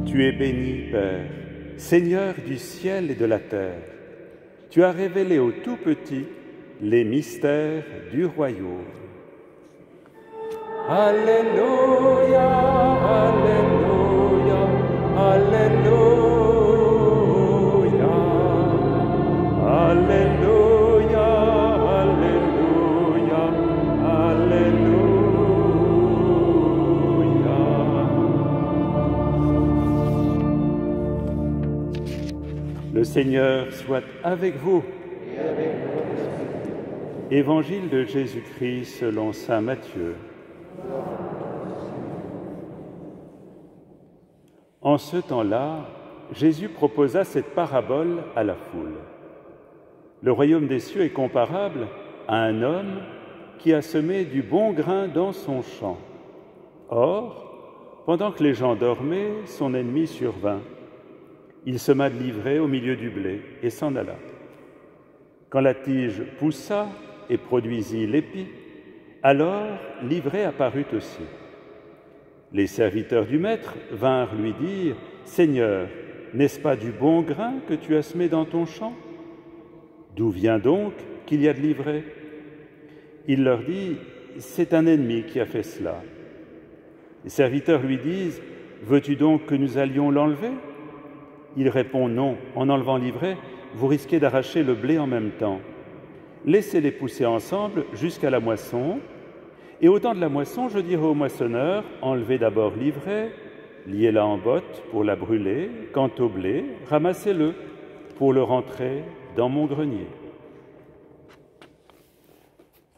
Tu es béni, Père, Seigneur du ciel et de la terre. Tu as révélé aux tout petits les mystères du royaume. Alléluia, Alléluia, Alléluia, Alléluia, Alléluia, Alléluia. Le Seigneur soit avec vous. Évangile de Jésus-Christ selon saint Matthieu. En ce temps-là, Jésus proposa cette parabole à la foule. Le royaume des cieux est comparable à un homme qui a semé du bon grain dans son champ. Or, pendant que les gens dormaient, son ennemi survint. Il sema de l'ivraie au milieu du blé et s'en alla. Quand la tige poussa et produisit l'épi, alors l'ivraie apparut aussi. Les serviteurs du maître vinrent lui dire « Seigneur, n'est-ce pas du bon grain que tu as semé dans ton champ? D'où vient donc qu'il y a de l'ivraie ?» Il leur dit « C'est un ennemi qui a fait cela. » Les serviteurs lui disent « Veux-tu donc que nous allions l'enlever ?» Il répond « Non, en enlevant l'ivraie, vous risquez d'arracher le blé en même temps. Laissez-les pousser ensemble jusqu'à la moisson. Et au temps de la moisson, je dirai au moissonneur, enlevez d'abord l'ivraie, liez-la en botte pour la brûler. Quant au blé, ramassez-le pour le rentrer dans mon grenier. »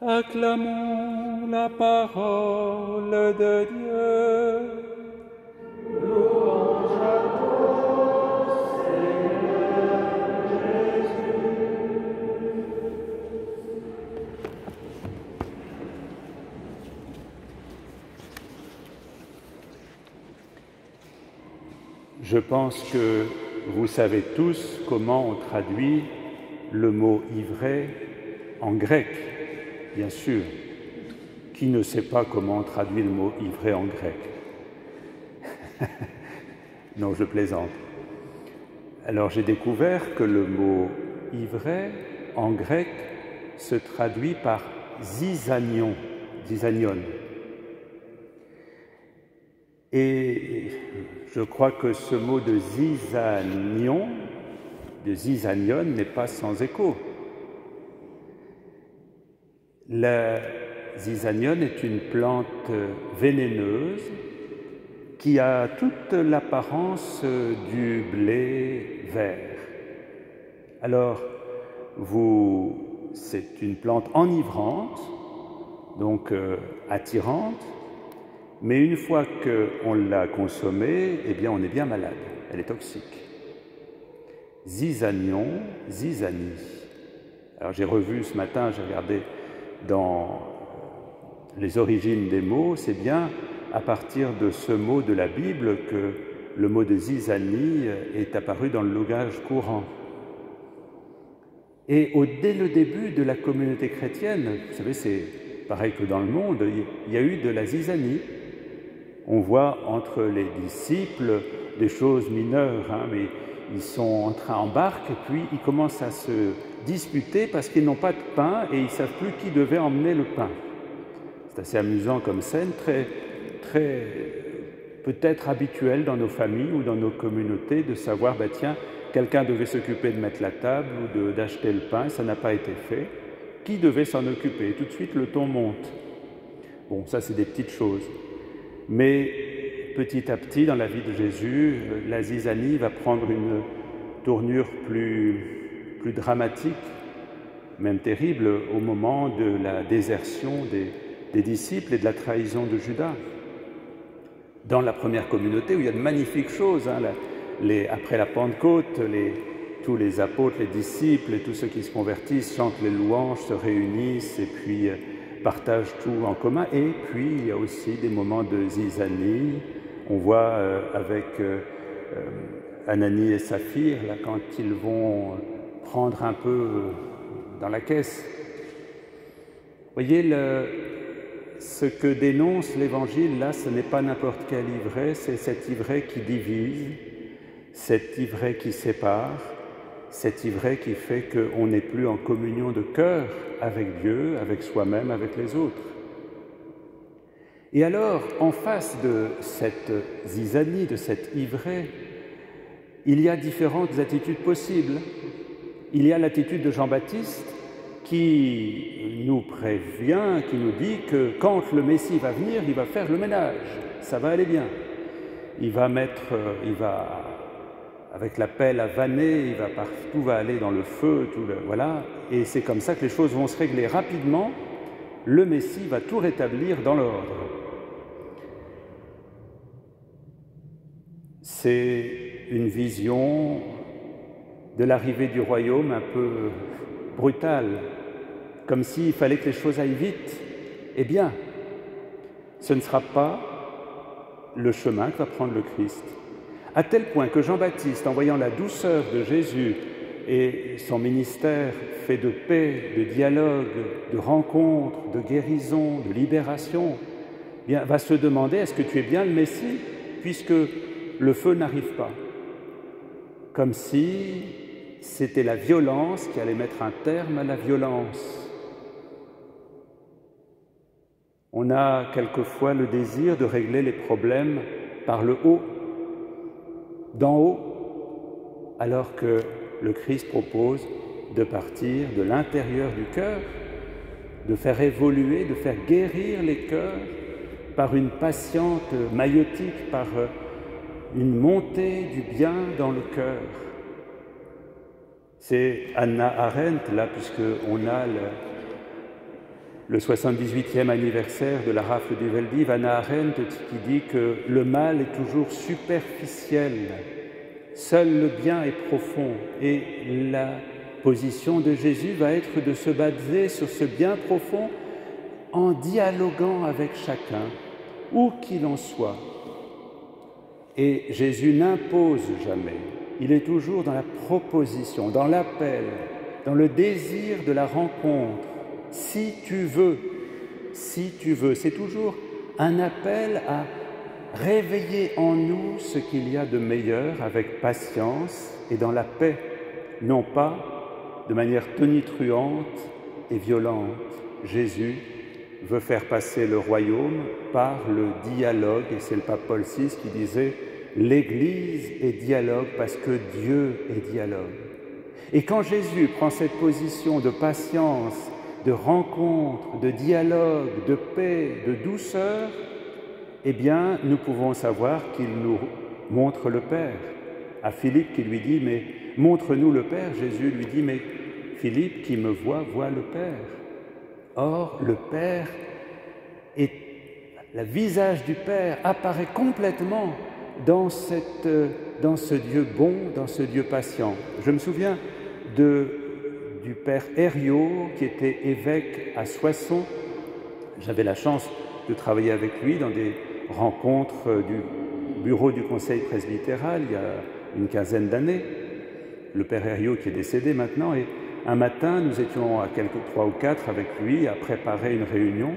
Acclamons la parole de Dieu. Louange à toi, Seigneur Jésus. Je pense que vous savez tous comment on traduit le mot « ivraie » en grec, bien sûr. Qui ne sait pas comment on traduit le mot « ivraie » en grec? Non, je plaisante. Alors j'ai découvert que le mot « ivraie » en grec se traduit par « zizanion », zizanion. Et je crois que ce mot de zizanion, n'est pas sans écho. La zizanion est une plante vénéneuse qui a toute l'apparence du blé vert. Alors, c'est une plante enivrante, donc attirante, mais une fois qu'on l'a consommée, eh bien, on est bien malade. Elle est toxique. Zizanion, zizanie. Alors, j'ai revu ce matin, j'ai regardé dans les origines des mots, c'est bien à partir de ce mot de la Bible que le mot de zizanie est apparu dans le langage courant. Et dès le début de la communauté chrétienne, vous savez, c'est pareil que dans le monde, il y a eu de la zizanie. On voit entre les disciples des choses mineures, mais ils sont en barque et puis ils commencent à se disputer parce qu'ils n'ont pas de pain et ils ne savent plus qui devait emmener le pain. C'est assez amusant comme scène, très peut-être habituel dans nos familles ou dans nos communautés de savoir, tiens, quelqu'un devait s'occuper de mettre la table ou d'acheter le pain, ça n'a pas été fait. Qui devait s'en occuper? Et tout de suite, le ton monte. Bon, ça, c'est des petites choses. Mais petit à petit, dans la vie de Jésus, la zizanie va prendre une tournure plus dramatique, même terrible, au moment de la désertion des disciples et de la trahison de Judas. Dans la première communauté, où il y a de magnifiques choses, après la Pentecôte, tous les apôtres, les disciples et tous ceux qui se convertissent chantent les louanges, se réunissent et puis partagent tout en commun. Et puis, il y a aussi des moments de zizanie. On voit avec Ananie et Saphir, là, quand ils vont prendre un peu dans la caisse. Vous voyez, ce que dénonce l'Évangile, là, ce n'est pas n'importe quelle ivrée, c'est cette ivrée qui divise, cette ivrée qui sépare, cette ivrée qui fait qu'on n'est plus en communion de cœur avec Dieu, avec soi-même, avec les autres. Et alors, en face de cette zizanie, de cette ivrée, il y a différentes attitudes possibles. Il y a l'attitude de Jean-Baptiste qui nous prévient, qui nous dit que quand le Messie va venir, il va faire le ménage, ça va aller bien. Il va avec la pelle à vanner, tout va aller dans le feu, voilà. Et c'est comme ça que les choses vont se régler rapidement. Le Messie va tout rétablir dans l'ordre. C'est une vision de l'arrivée du royaume un peu brutale, comme s'il fallait que les choses aillent vite. Eh bien, ce ne sera pas le chemin que va prendre le Christ. À tel point que Jean-Baptiste, en voyant la douceur de Jésus et son ministère fait de paix, de dialogue, de rencontre, de guérison, de libération, eh bien, va se demander, est-ce que tu es bien le Messie, puisque le feu n'arrive pas? Comme si c'était la violence qui allait mettre un terme à la violence. On a quelquefois le désir de régler les problèmes par le haut, d'en haut, alors que le Christ propose de partir de l'intérieur du cœur, de faire évoluer, de faire guérir les cœurs par une patiente maïotique, par une montée du bien dans le cœur. C'est Hannah Arendt, là, puisqu'on a le 78e anniversaire de la rafle du Veldiv, Hannah Arendt qui dit que le mal est toujours superficiel, seul le bien est profond. Et la position de Jésus va être de se baser sur ce bien profond en dialoguant avec chacun, où qu'il en soit. Et Jésus n'impose jamais, il est toujours dans la proposition, dans l'appel, dans le désir de la rencontre. Si tu veux, c'est toujours un appel à réveiller en nous ce qu'il y a de meilleur avec patience et dans la paix, non pas de manière tonitruante et violente. Jésus veut faire passer le royaume par le dialogue, et c'est le pape Paul VI qui disait « L'Église est dialogue parce que Dieu est dialogue ». Et quand Jésus prend cette position de patience, de rencontre, de dialogue, de paix, de douceur, eh bien, nous pouvons savoir qu'il nous montre le Père. À Philippe qui lui dit « Mais montre-nous le Père », Jésus lui dit « Mais Philippe, qui me voit, voit le Père ». Or, le Père, le visage du Père apparaît complètement dans ce Dieu bon, dans ce Dieu patient. Je me souviens du père Herriot, qui était évêque à Soissons. J'avais la chance de travailler avec lui dans des rencontres du bureau du conseil presbytéral il y a une quinzaine d'années. Le père Herriot qui est décédé maintenant, et un matin, nous étions à quelques 3 ou 4 avec lui à préparer une réunion.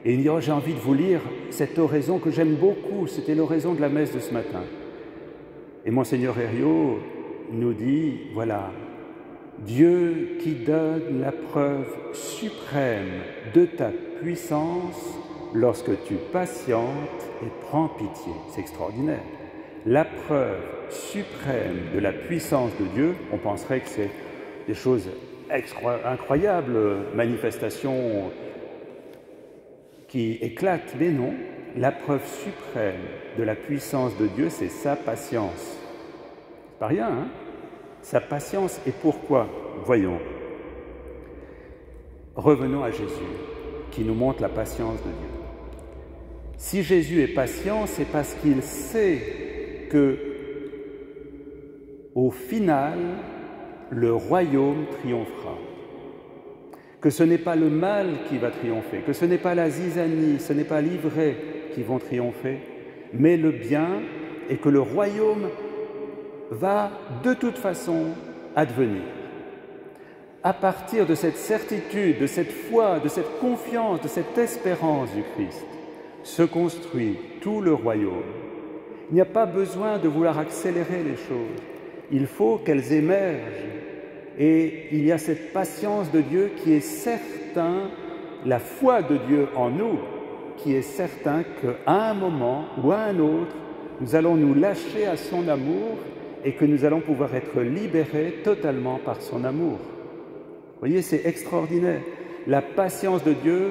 Et il dit « Oh, j'ai envie de vous lire cette oraison que j'aime beaucoup, c'était l'oraison de la messe de ce matin. » Et Monseigneur Herriot nous dit « Voilà, Dieu qui donne la preuve suprême de ta puissance lorsque tu patientes et prends pitié. » C'est extraordinaire. La preuve suprême de la puissance de Dieu, on penserait que c'est des choses incroyables, manifestations qui éclatent, mais non. La preuve suprême de la puissance de Dieu, c'est sa patience. C'est pas rien, hein? Sa patience. Et pourquoi? Voyons. Revenons à Jésus, qui nous montre la patience de Dieu. Si Jésus est patient, c'est parce qu'il sait que, au final, le royaume triomphera. Que ce n'est pas le mal qui va triompher, que ce n'est pas la zizanie, ce n'est pas l'ivrée qui vont triompher, mais le bien, et que le royaume va de toute façon advenir. à partir de cette certitude, de cette foi, de cette confiance, de cette espérance du Christ, se construit tout le royaume. Il n'y a pas besoin de vouloir accélérer les choses. Il faut qu'elles émergent. Et il y a cette patience de Dieu qui est certain, la foi de Dieu en nous, qui est certain qu'à un moment ou à un autre, nous allons nous lâcher à son amour et que nous allons pouvoir être libérés totalement par son amour. Vous voyez, c'est extraordinaire. La patience de Dieu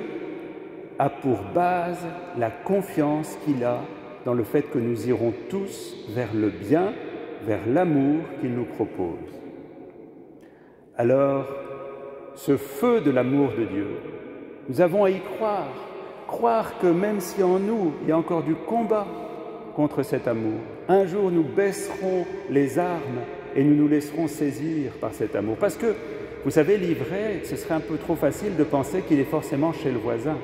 a pour base la confiance qu'il a dans le fait que nous irons tous vers le bien, vers l'amour qu'il nous propose. Alors, ce feu de l'amour de Dieu, nous avons à y croire que même si en nous, il y a encore du combat contre cet amour, un jour nous baisserons les armes et nous nous laisserons saisir par cet amour. Parce que, vous savez, l'ivraie, ce serait un peu trop facile de penser qu'il est forcément chez le voisin.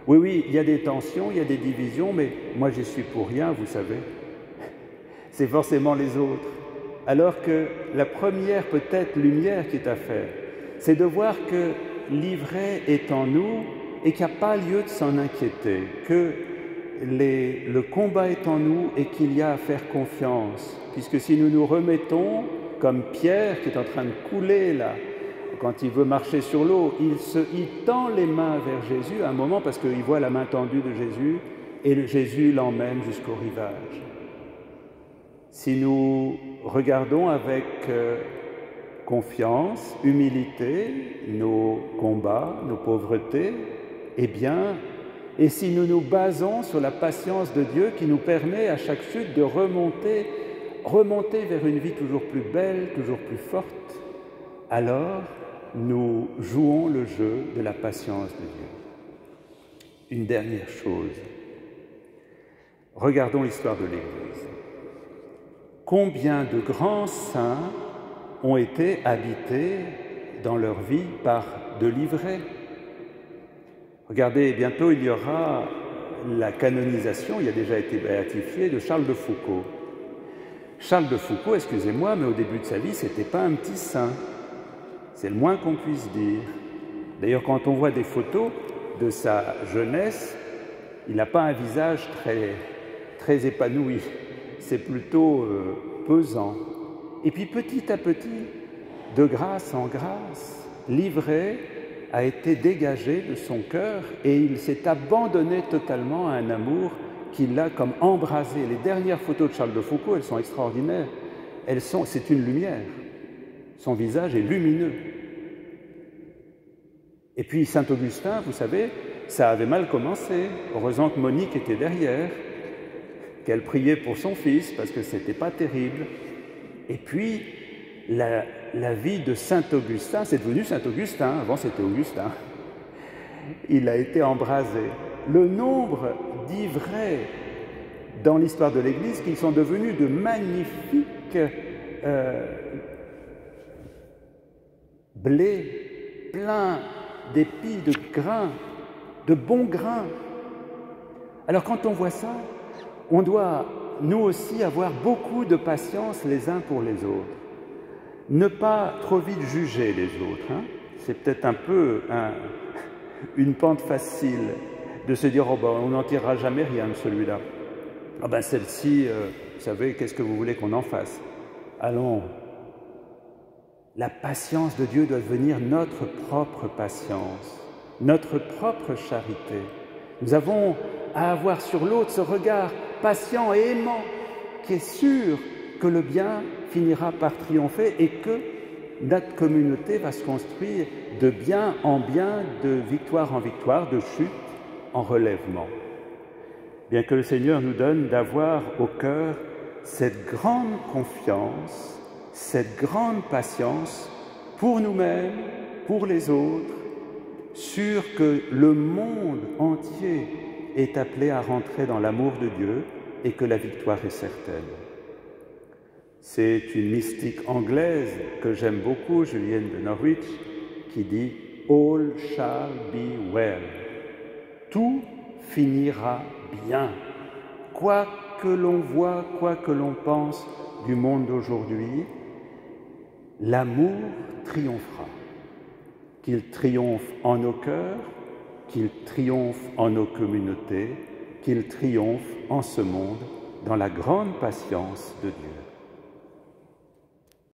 Oui, il y a des tensions, il y a des divisions, mais moi, j'y suis pour rien, vous savez. C'est forcément les autres. Alors que la première, peut-être, lumière qui est à faire, c'est de voir que l'ivraie est en nous et qu'il n'y a pas lieu de s'en inquiéter, que le combat est en nous et qu'il y a à faire confiance. Puisque si nous nous remettons, comme Pierre qui est en train de couler là, quand il veut marcher sur l'eau, il tend les mains vers Jésus à un moment parce qu'il voit la main tendue de Jésus et Jésus l'emmène jusqu'au rivage. Si nous regardons avec confiance, humilité, nos combats, nos pauvretés, eh bien, et si nous nous basons sur la patience de Dieu qui nous permet à chaque chute de remonter vers une vie toujours plus belle, toujours plus forte, alors nous jouons le jeu de la patience de Dieu. Une dernière chose, regardons l'histoire de l'Église. Combien de grands saints ont été habités dans leur vie par de l'ivraie? Regardez, bientôt il y aura la canonisation, il a déjà été béatifié, de Charles de Foucauld. Charles de Foucauld, excusez-moi, mais au début de sa vie, ce n'était pas un petit saint. C'est le moins qu'on puisse dire. D'ailleurs, quand on voit des photos de sa jeunesse, il n'a pas un visage très épanoui. C'est plutôt pesant. Et puis petit à petit, de grâce en grâce, l'ivraie a été dégagé de son cœur et il s'est abandonné totalement à un amour qui l'a comme embrasé. Les dernières photos de Charles de Foucauld, elles sont extraordinaires. C'est une lumière. Son visage est lumineux. Et puis Saint-Augustin, vous savez, ça avait mal commencé. Heureusement que Monique était derrière, qu'elle priait pour son fils parce que ce n'était pas terrible. Et puis, la vie de Saint-Augustin, c'est devenu Saint-Augustin, avant c'était Augustin. Il a été embrasé. Le nombre d'ivraies dans l'histoire de l'Église qui sont devenus de magnifiques blés pleins d'épis, de grains, de bons grains. Alors quand on voit ça, on doit nous aussi avoir beaucoup de patience les uns pour les autres. Ne pas trop vite juger les autres. C'est peut-être un peu une pente facile de se dire « Oh ben, on n'en tirera jamais rien de celui-là. Ah ben celle-ci, vous savez, qu'est-ce que vous voulez qu'on en fasse ?» Allons. La patience de Dieu doit devenir notre propre patience, notre propre charité. Nous avons à avoir sur l'autre ce regard patient et aimant qui est sûr que le bien finira par triompher et que notre communauté va se construire de bien en bien, de victoire en victoire, de chute en relèvement. Bien que le Seigneur nous donne d'avoir au cœur cette grande confiance, cette grande patience pour nous-mêmes, pour les autres, sûr que le monde entier est appelé à rentrer dans l'amour de Dieu et que la victoire est certaine. C'est une mystique anglaise que j'aime beaucoup, Julienne de Norwich, qui dit « All shall be well ». Tout finira bien. Quoi que l'on voit, quoi que l'on pense du monde d'aujourd'hui, l'amour triomphera, qu'il triomphe en nos cœurs, qu'il triomphe en nos communautés, qu'il triomphe en ce monde dans la grande patience de Dieu.